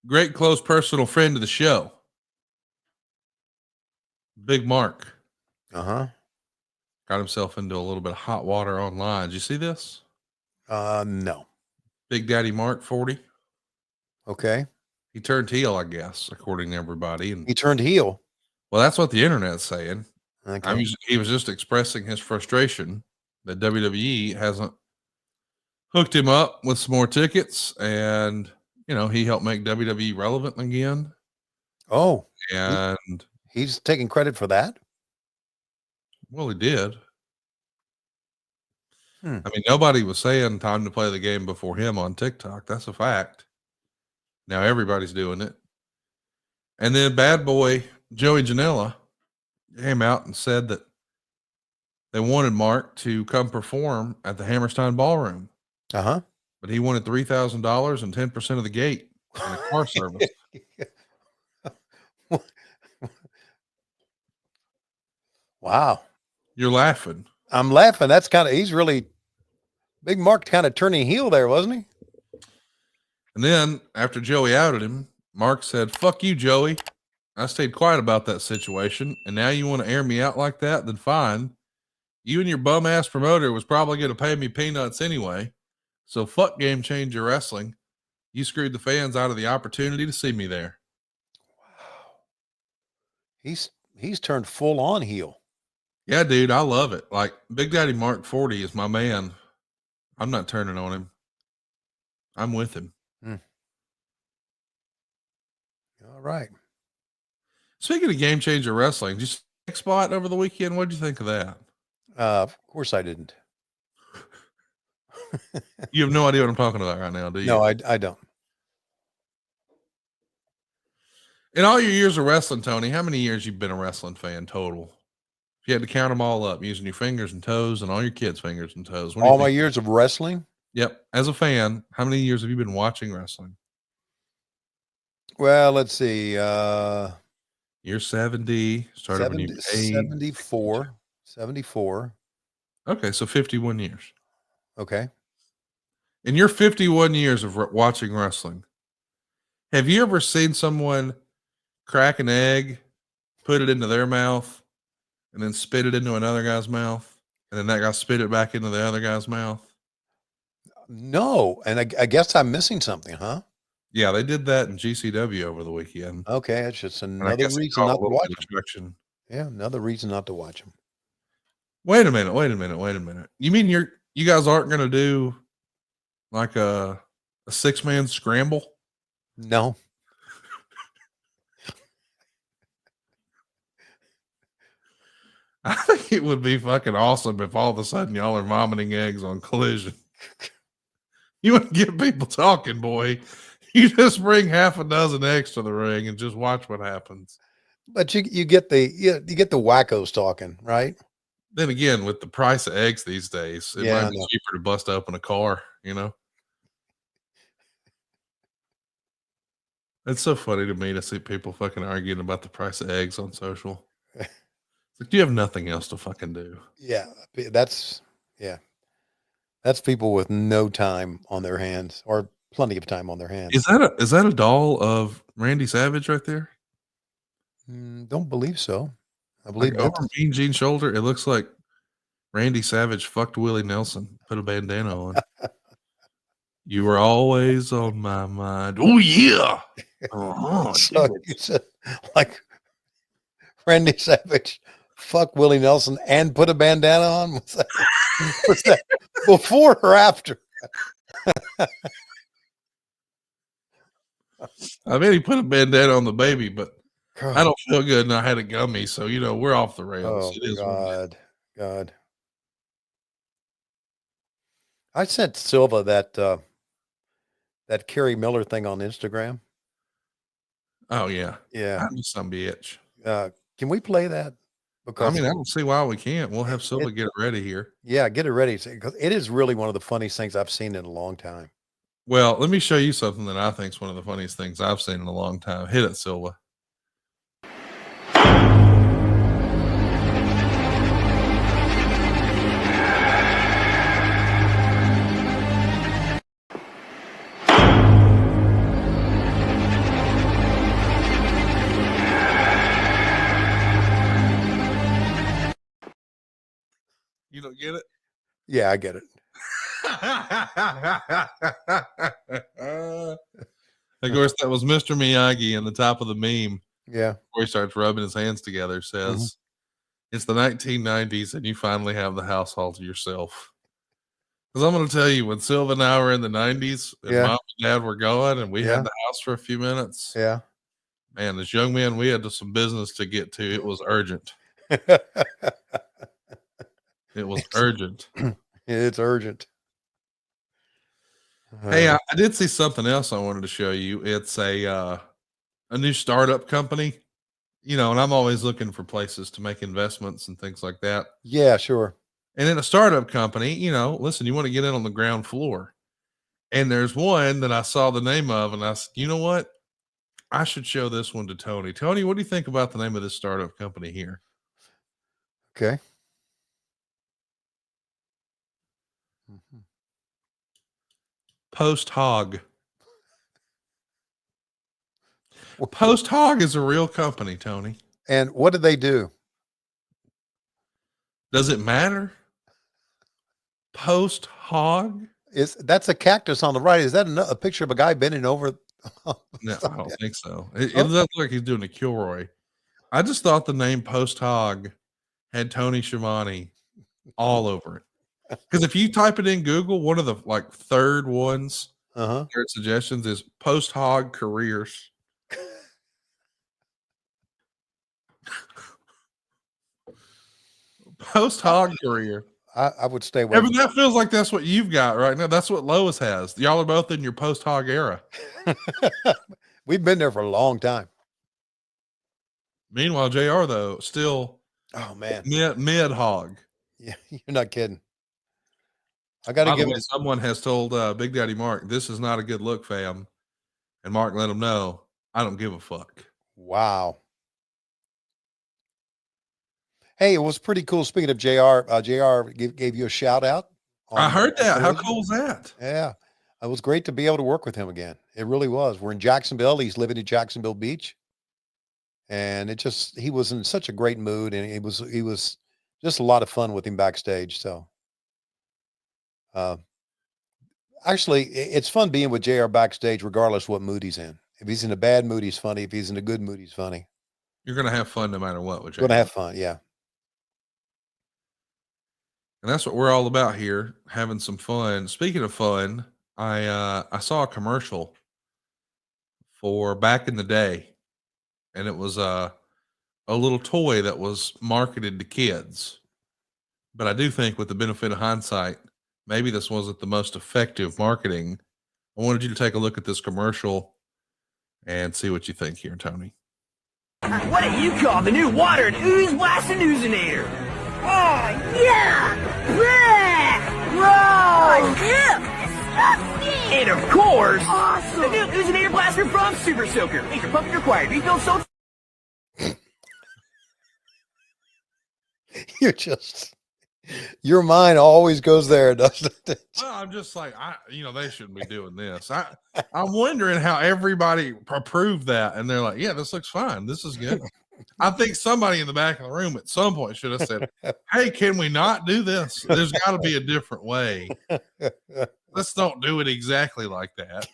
great close personal friend of the show, Big Mark, Uh-huh. got himself into a little bit of hot water online. Did you see this? No. Big Daddy Mark, 40. Okay. He turned heel, I guess, according to everybody. And He turned heel. well, that's what the internet's saying. Okay. He was just expressing his frustration that WWE hasn't hooked him up with some more tickets, and he helped make WWE relevant again. Oh, And he's taking credit for that. well, he did. Hmm. I mean, nobody was saying time to play the game before him on TikTok. That's a fact. Now everybody's doing it. And then bad boy Joey Janela came out and said that they wanted Mark to come perform at the Hammerstein Ballroom. Uh-huh. But he wanted $3,000 and 10% of the gate and a car service. Wow. You're laughing. I'm laughing. That's he's really Big Mark kind of turning heel there, wasn't he? And then after Joey outed him, Mark said, "Fuck you, Joey. I stayed quiet about that situation. And now you want to air me out like that? Then fine. You and your bum ass promoter was probably going to pay me peanuts anyway. So fuck Game Changer Wrestling. You screwed the fans out of the opportunity to see me there." Wow. He's turned full on heel. Yeah, dude, I love it. Like Big Daddy Mark 40 is my man. I'm not turning on him. I'm with him. All right. Speaking of Game Changer Wrestling, just spot over the weekend. What did you think of that? Of course I didn't. You have no idea what I'm talking about right now, do you? No, I don't. In all your years of wrestling, Tony, how many years you've been a wrestling fan total? If you had to count them all up using your fingers and toes and all your kids' fingers and toes. All my years of wrestling? Yep. As a fan, how many years have you been watching wrestling? Well, let's see. You're 70. Started when you were 74. 74. Okay, so 51 years. Okay. In your 51 years of watching wrestling, have you ever seen someone crack an egg, put it into their mouth, and then spit it into another guy's mouth, and then that guy spit it back into the other guy's mouth? No, and I guess I'm missing something, huh? Yeah, they did that in GCW over the weekend. Okay, it's just another reason not to watch them. Yeah, another reason not to watch them. Wait a minute. You mean you guys aren't going to do like a 6-man scramble? No. I think it would be fucking awesome if all of a sudden y'all are vomiting eggs on Collision. You wouldn't get people talking, boy. You just bring half a dozen eggs to the ring and just watch what happens. But you get the wackos talking, right? Then again, with the price of eggs these days, it might be cheaper to bust open a car, It's so funny to me to see people fucking arguing about the price of eggs on social. It's like, you have nothing else to fucking do. Yeah, that's people with no time on their hands, or plenty of time on their hands. Is that a doll of Randy Savage right there? Don't believe so. I believe like over Mean Gene's shoulder, it looks like Randy Savage fucked Willie Nelson, put a bandana on. You were always on my mind. Oh yeah. So you said, like, Randy Savage fuck Willie Nelson and put a bandana on? Was that before or after? I mean, he put a bandana on the baby, but I don't feel good, and I had a gummy, so we're off the rails. Oh, God. I sent Silva that Kerry Miller thing on Instagram. Oh yeah. Yeah. I'm some bitch. Can we play that? Because I don't see why we can't. We'll have Silva get it ready here. Yeah, get it ready, because it is really one of the funniest things I've seen in a long time. Well, let me show you something that I think is one of the funniest things I've seen in a long time. Hit it, Silva. Get it? Yeah, I get it. Of course, that was Mr. Miyagi in the top of the meme. Yeah. Before he starts rubbing his hands together, says, It's the 1990s and you finally have the house all to yourself. Because I'm going to tell you, when Silva and I were in the 90s and Mom and Dad were going and we had the house for a few minutes. Yeah. Man, as young men, we had some business to get to. It was urgent. It was urgent. It's urgent. Hey, I did see something else I wanted to show you. It's a new startup company, and I'm always looking for places to make investments and things like that. Yeah, sure. And in a startup company, listen, you want to get in on the ground floor. And there's one that I saw the name of, and I said, you know what? I should show this one to Tony. Tony, what do you think about the name of this startup company here? Okay. Post Hog. Post Hog is a real company, Tony. And what did they do? Does it matter? Post Hog? That's a cactus on the right. Is that a picture of a guy bending over? No, I don't think so. It doesn't look like he's doing a Kilroy. I just thought the name Post Hog had Tony Schiavone all over it. Because if you type it in Google, one of the third ones, third suggestions is Post Hog careers. Post Hog career. I would stay away. Evan, that feels like that's what you've got right now. That's what Lois has. Y'all are both in your Post Hog era. We've been there for a long time. Meanwhile, JR though still mid hog. Yeah, you're not kidding. I got to give it. Someone has told Big Daddy Mark, this is not a good look, fam. And Mark let him know, I don't give a fuck. Wow. Hey, it was pretty cool. Speaking of JR, JR gave you a shout out. I heard that. How cool is that? Yeah. It was great to be able to work with him again. It really was. We're in Jacksonville. He's living in Jacksonville Beach. And he was in such a great mood, and he was just a lot of fun with him backstage. So actually it's fun being with JR backstage, regardless what mood he's in. If he's in a bad mood, he's funny. If he's in a good mood, he's funny. You're going to have fun no matter what. With JR. Going to have fun. Yeah. And that's what we're all about here, having some fun. Speaking of fun, I saw a commercial for back in the day, and it was a little toy that was marketed to kids. But I do think, with the benefit of hindsight, maybe this wasn't the most effective marketing. I wanted you to take a look at this commercial and see what you think here, Tony. What do you call the new water and ooze blasting oozinator? Oh, yeah! Gross! Disgusting! And of course, awesome! The new oozinator blaster from Super Soaker. Major pumping required. Refill so... Your mind always goes there, doesn't it? Well, I'm just like, they shouldn't be doing this. I'm wondering how everybody approved that. And they're like, yeah, this looks fine. This is good. I think somebody in the back of the room at some point should have said, hey, can we not do this? There's got to be a different way. Let's don't do it exactly like that.